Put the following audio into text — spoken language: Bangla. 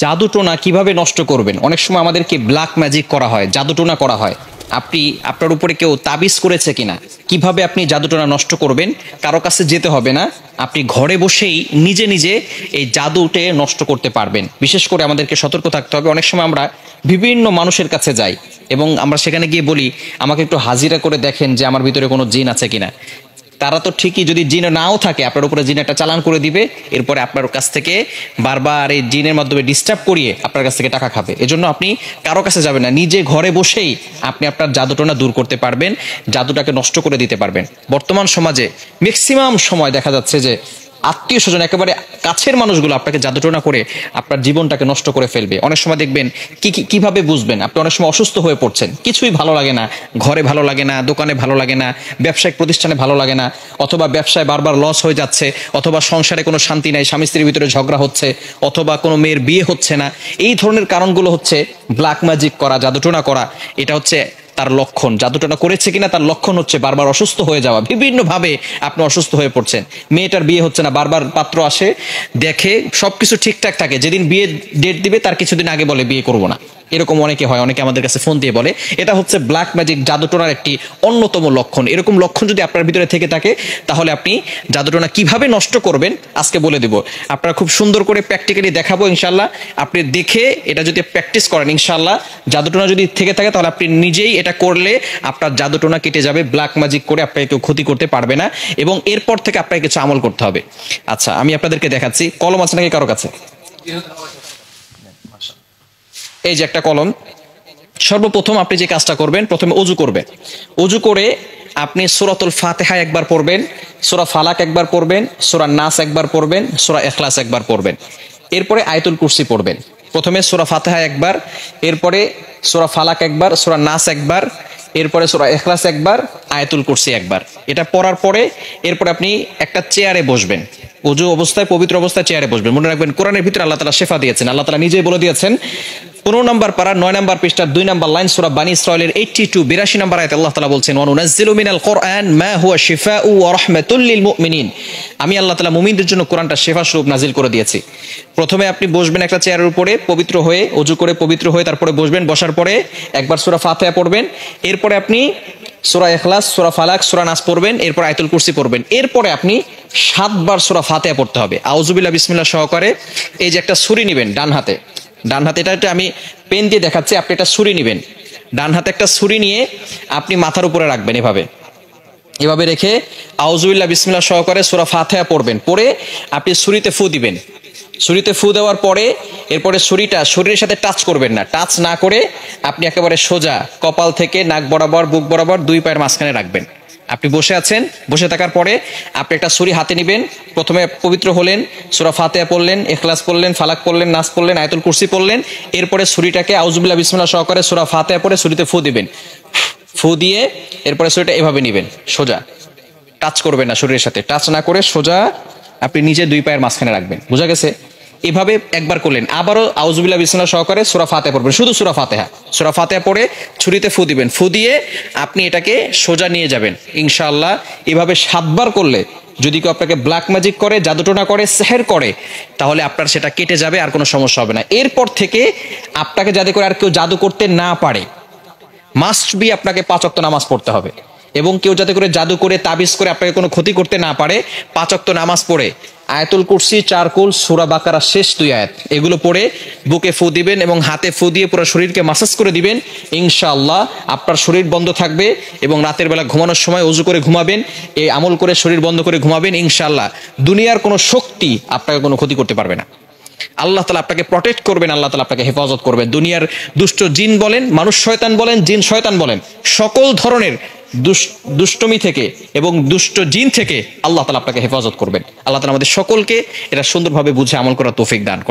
জাদুটোনা কিভাবে নষ্ট করবেন? অনেক সময় আমাদেরকে ব্ল্যাক ম্যাজিক করা হয়, জাদুটোনা করা হয়। আপনি আপনার উপরে কেউ তাবিজ করেছে কিনা, কিভাবে আপনি জাদুটোনা নষ্ট করবেন? কারো কাছে যেতে হবে না, আপনি ঘরে বসেই নিজে নিজে এই জাদুটে নষ্ট করতে পারবেন। বিশেষ করে আমাদেরকে সতর্ক থাকতে হবে। অনেক সময় আমরা বিভিন্ন মানুষের কাছে যাই এবং আমরা সেখানে গিয়ে বলি, আমাকে একটু হাজিরা করে দেখেন যে আমার ভিতরে কোনো জিন আছে কিনা। তারা তো ঠিকই, যদি জিন নাও থাকে আপনার উপরে জিন একটা চালান করে দিবে, এরপরে আপনার কাছ থেকে বারবার এই জিনের মাধ্যমে ডিস্টার্ব করিয়ে আপনার কাছ থেকে টাকা খাবে। এজন্য আপনি কারো কাছে যাবেন না, নিজে ঘরে বসেই আপনি আপনার জাদুটোনা দূর করতে পারবেন, জাদুটাকে নষ্ট করে দিতে পারবেন। বর্তমান সমাজে ম্যাক্সিমাম সময় দেখা যাচ্ছে যে আত্মীয় স্বজন, একেবারে কাছের মানুষগুলো আপনাকে জাদুটোনা করে আপনার জীবনটাকে নষ্ট করে ফেলবে। অনেক সময় দেখবেন কিভাবে বুঝবেন? আপনি অনেক সময় অসুস্থ হয়ে পড়ছেন, কিছুই ভালো লাগে না, ঘরে ভালো লাগে না, দোকানে ভালো লাগে না, ব্যবসায়িক প্রতিষ্ঠানে ভালো লাগে না, অথবা ব্যবসায় বারবার লস হয়ে যাচ্ছে, অথবা সংসারে কোনো শান্তি নাই, স্বামী স্ত্রীর ভিতরে ঝগড়া হচ্ছে, অথবা কোনো মেয়ের বিয়ে হচ্ছে না। এই ধরনের কারণগুলো হচ্ছে ব্ল্যাক ম্যাজিক করা, জাদুটোনা করা। এটা হচ্ছে তার লক্ষণ। জাদুটোনা করেছে কিনা তার লক্ষণ হচ্ছে বারবার অসুস্থ হয়ে যাওয়া, বিভিন্নভাবে আপনি অসুস্থ হয়ে পড়ছেন। মেয়েটার বিয়ে হচ্ছে না, বারবার পাত্র আসে, দেখে সবকিছু ঠিকঠাক থাকে, যেদিন বিয়ে ডেট দিবে তার কিছুদিন আগে বলে বিয়ে করবো না। এরকম অনেকে হয়, অনেকে আমাদের কাছে ফোন দিয়ে বলে। এটা হচ্ছে ব্ল্যাক ম্যাজিক, জাদুটোনার একটি অন্যতম লক্ষণ। এরকম লক্ষণ যদি আপনার ভিতরে থেকে থাকে, তাহলে আপনি জাদুটোনা কিভাবে নষ্ট করবেন আজকে বলে দেব। আপনারা খুব সুন্দর করে প্র্যাকটিক্যালি দেখাবো ইনশাল্লাহ। আপনি দেখে এটা যদি প্র্যাকটিস করেন, ইনশাল্লাহ জাদুটোনা যদি থেকে থাকে তাহলে আপনি নিজেই এটা করলে আপনার জাদুটোনা কেটে যাবে। ব্ল্যাক ম্যাজিক করে আপনাকে কেউ ক্ষতি করতে পারবে না, এবং এরপর থেকে আপনাকে কিছু আমল করতে হবে। আচ্ছা, আমি আপনাদেরকে দেখাচ্ছি। কলম আছে নাকি কারো কাছে? এই যে একটা কলম। সর্বপ্রথম আপনি যে কাজটা করবেন, প্রথমে অজু করবেন। অজু করে আপনি সূরাতুল ফাতিহা একবার পড়বেন, সূরা ফালাক একবার পড়বেন, সূরা নাস একবার পড়বেন, সূরা ইখলাস একবার পড়বেন। এরপরে আয়াতুল কুরসি পড়বেন। প্রথমে সূরা ফাতিহা একবার, এরপরে সূরা ফালাক একবার, সূরা নাস একবার, এরপরে সূরা ইখলাস একবার, আয়াতুল কুরসি একবার। এটা পড়ার পরে এরপরে আপনি একটা চেয়ারে বসবেন। ওযু অবস্থায়, পবিত্র অবস্থায় চেয়ারে বসবেন। মনে রাখবেন, কোরআনের ভিতরে আল্লাহ তাআলা শিফা দিয়েছেন। আল্লাহ তাআলা নিজেই বলে দিয়েছেন, 15 নম্বর পারা 9 নম্বর পৃষ্ঠার 2 নম্বর লাইন, সূরা বানী ইসরাঈলের 82 নম্বর আয়াতে আল্লাহ তাআলা বলছেন, ওয়া নুনাজ্জিলু মিনাল কুরআন মা হুয়া শিফাউ ওয়া রাহমাতুল লিল মুমিনিন। আমি আল্লাহ তাআলা মুমিনদের জন্য কোরআনটা শিফা স্বরূপ নাজিল করে দিয়েছি। প্রথমে আপনি বসবেন একটা চেয়ারের উপরে, পবিত্র হয়ে, ওযু করে পবিত্র হয়ে তারপরে বসবেন। বসার পরে একবার সূরা ফাতিহা পড়বেন, এরপরে আপনি সূরা ইখলাস, সূরা ফালাক, সূরা নাস পড়বেন, এরপর আয়াতুল কুরসি পড়বেন। এরপরে আপনি 7 বার সূরা ফাতিহা পড়তে হবে আউযুবিল্লাহ বিসমিল্লাহ সহকারে। এই যে একটা ছুরি নেবেন ডান হাতে, এটা আমি পেন দিয়ে দেখাচ্ছি, আপনি একটা ছুরি নেবেন। ডান হাতে একটা ছুরি নিয়ে আপনি মাথার উপরে রাখবেন, এভাবে রেখে আউযুবিল্লাহ বিসমিল্লাহ সহকারে সূরা ফাতিহা পড়বেন। পড়ে আপনি ছুরিতে ফু দিবেন। ছুরিতে ফু দেওয়ার পরে এরপরে ছুরিটা শরীরের সাথে টাচ করবেন না। টাচ না করে আপনি একেবারে সোজা কপাল থেকে নাক বরাবর, বুক বরাবর 2 পায়ের মাঝখানে রাখবেন। আপনি বসে আছেন, বসে থাকার পরে আপনি একটা ছুরি হাতে নেবেন। প্রথমে পবিত্র হলেন, সূরা ফাতিহা পড়লেন, ইখলাস পড়লেন, ফালাক পড়লেন, নাস পড়লেন, আয়াতুল কুরসি পড়লেন। এরপরে ছুরিটাকে আউযুবিল্লাহ বিসমিল্লাহ সহকারে সূরা ফাতিহা পড়ে ছুরিতে ফু দিবেন। ফু দিয়ে এরপরে ছুরিটা এভাবে নেবেন, সোজা, টাচ করবেন না, শরীরের সাথে টাচ না করে সোজা আপনি নিজে 2 পায়ের মাঝখানে রাখবেন। বোঝা গেছে? এভাবে একবার করলেন। আবারও আউযুবিল্লাহ বিসমিল্লাহ সহকারে সূরা ফাতিহা পড়বেন, শুধু সূরা ফাতিহা পড়ে ছুরিতে ফু দিবেন। ফু দিয়ে আপনি এটাকে সোজা নিয়ে যাবেন ইনশাআল্লাহ। এভাবে 7 বার করলে যদি কেউ আপনাকে ব্ল্যাক ম্যাজিক করে, জাদুটোনা করে, সেহের করে, তাহলে আপনার সেটা কেটে যাবে, আর কোনো সমস্যা হবে না। এরপর থেকে আপনাকে যাতে করে আর কেউ জাদু করতে না পারে, মাস্ট বি আপনাকে 5 ওয়াক্ত নামাজ পড়তে হবে। এবং কেউ যাতে করে জাদু করে, তাবিজ করে আপনাকে কোনো ক্ষতি করতে না পারে, 5 ওয়াক্ত নামাজ পড়ে আয়াতুল কুরসি, 4 কুল, সূরা বাকারা শেষ 2 আয়াত এগুলো পড়ে বুকে ফু দিবেন এবং হাতে ফু দিয়ে পুরো শরীরকে মাসাজ করে দিবেন। ইনশাআল্লাহ আপনার শরীর বন্ধ থাকবে, এবং রাতের বেলা ঘুমানোর সময় ওযু করে ঘুমাবেন, এই আমল করে শরীর বন্ধ করে ঘুমাবেন। ইনশাআল্লাহ দুনিয়ার কোনো শক্তি আপনাকে কোনো ক্ষতি করতে পারবে না। আল্লাহ তাআলা আপনাকে প্রটেক্ট করবেন, আল্লাহ তাআলা আপনাকে হেফাজত করবেন। দুনিয়ার দুষ্ট জিন বলেন, মানুষ শয়তান বলেন, জিন শয়তান বলেন, সকল ধরনের দুষ্টমি থেকে এবং দুষ্ট জিন থেকে আল্লাহ তাআলা আপনাকে হেফাজত করবেন। আল্লাহ তাআলা আমাদের সকলকে এটা সুন্দরভাবে বুঝে আমল করার তৌফিক দান করেন।